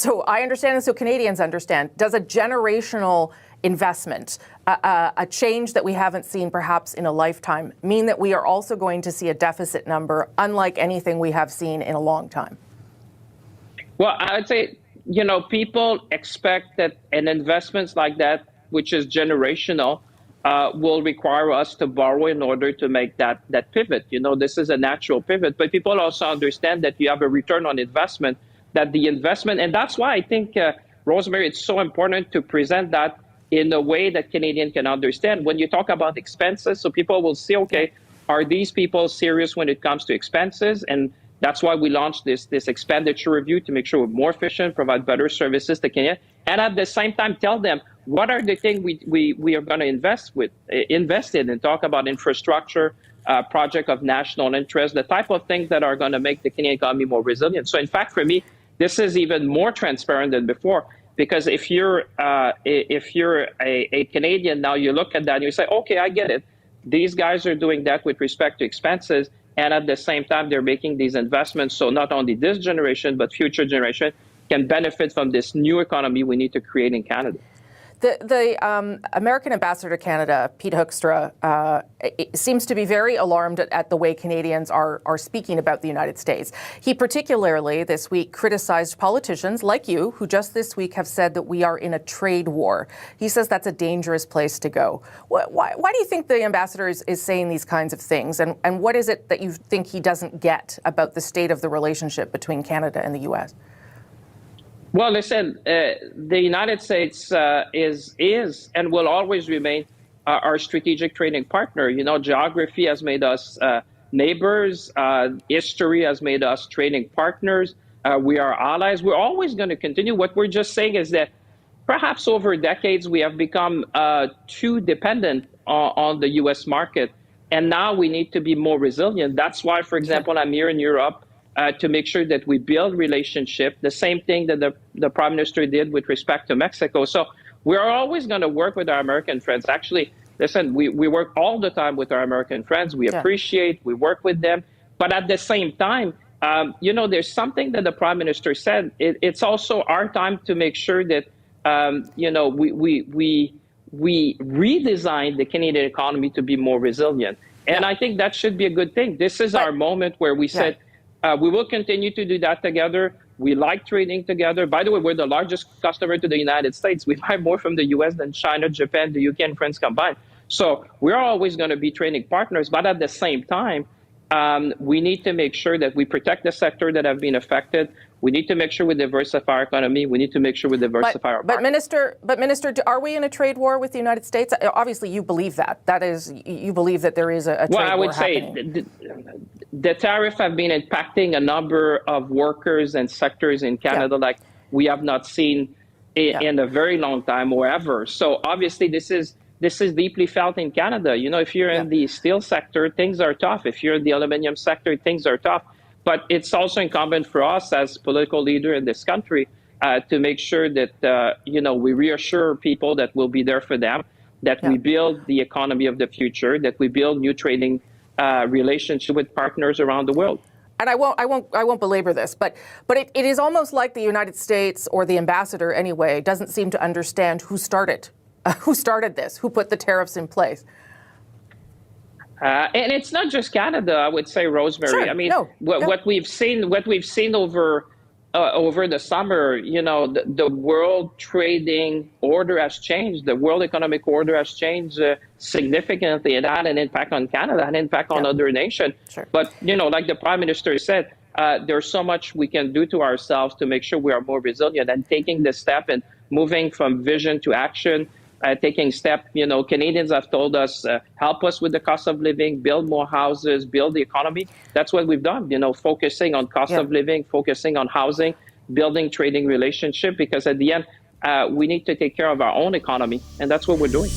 so I understand and so Canadians understand, does a generational investment, a change that we haven't seen perhaps in a lifetime, mean that we are also going to see a deficit number unlike anything we have seen in a long time? Well, I would say, people expect that an investment like that, which is generational, will require us to borrow in order to make that pivot. This is a natural pivot, but people also understand that you have a return on investment, that the investment, and that's why I think, Rosemary, it's so important to present that in a way that Canadians can understand. When you talk about expenses, so people will see, okay, are these people serious when it comes to expenses? And that's why we launched this expenditure review to make sure we're more efficient, provide better services to Kenya, and at the same time tell them what are the things we are going to invest in, and talk about infrastructure, project of national interest, the type of things that are going to make the Kenyan economy more resilient. So in fact, for me, this is even more transparent than before, because if you're a Canadian now, you look at that and you say, okay, I get it. These guys are doing that with respect to expenses, and at the same time, they're making these investments. So not only this generation, but future generation can benefit from this new economy we need to create in Canada. The American ambassador to Canada, Pete Hoekstra, seems to be very alarmed at the way Canadians are speaking about the United States. He particularly this week criticized politicians like you, who just this week have said that we are in a trade war. He says that's a dangerous place to go. Why do you think the ambassador is saying these kinds of things? And what is it that you think he doesn't get about the state of the relationship between Canada and the U.S.? Well, listen, the United States is and will always remain our strategic trading partner. Geography has made us neighbors. History has made us trading partners. We are allies. We're always going to continue. What we're just saying is that perhaps over decades, we have become too dependent on the U.S. market. And now we need to be more resilient. That's why, for example, I'm here in Europe to make sure that we build relationship, the same thing that the Prime Minister did with respect to Mexico. So we're always going to work with our American friends. Actually, listen, we work all the time with our American friends. We appreciate, we work with them. But at the same time, there's something that the Prime Minister said. It's also our time to make sure that, we redesign the Canadian economy to be more resilient. And I think that should be a good thing. This is our moment where we said, we will continue to do that together. We like trading together. By the way, we're the largest customer to the United States. We buy more from the U.S. than China, Japan, the UK, and France combined. So we're always going to be trading partners. But at the same time, we need to make sure that we protect the sector that have been affected. We need to make sure we diversify our economy. We need to make sure we diversify our market. But Minister, are we in a trade war with the United States? Obviously, you believe that. That is, you believe that there is a trade war happening. Well, I would say the tariff have been impacting a number of workers and sectors in Canada like we have not seen in a very long time or ever. So obviously, this is deeply felt in Canada. If you're in the steel sector, things are tough. If you're in the aluminum sector, things are tough. But it's also incumbent for us as political leader in this country to make sure that, we reassure people that we'll be there for them, that we build the economy of the future, that we build new trading relationship with partners around the world. And I won't belabor this, but it is almost like the United States, or the ambassador anyway, doesn't seem to understand who started this, who put the tariffs in place. And it's not just Canada, I would say, Rosemary. Sure, I mean, what we've seen over the summer, the world trading order has changed. The world economic order has changed significantly. It had an impact on Canada, an impact on other nations. Sure. But, like the Prime Minister said, there's so much we can do to ourselves to make sure we are more resilient, and taking the step and moving from vision to action. Taking steps, Canadians have told us, help us with the cost of living, build more houses, build the economy. That's what we've done, focusing on cost of living, focusing on housing, building trading relationship, because at the end, we need to take care of our own economy. And that's what we're doing.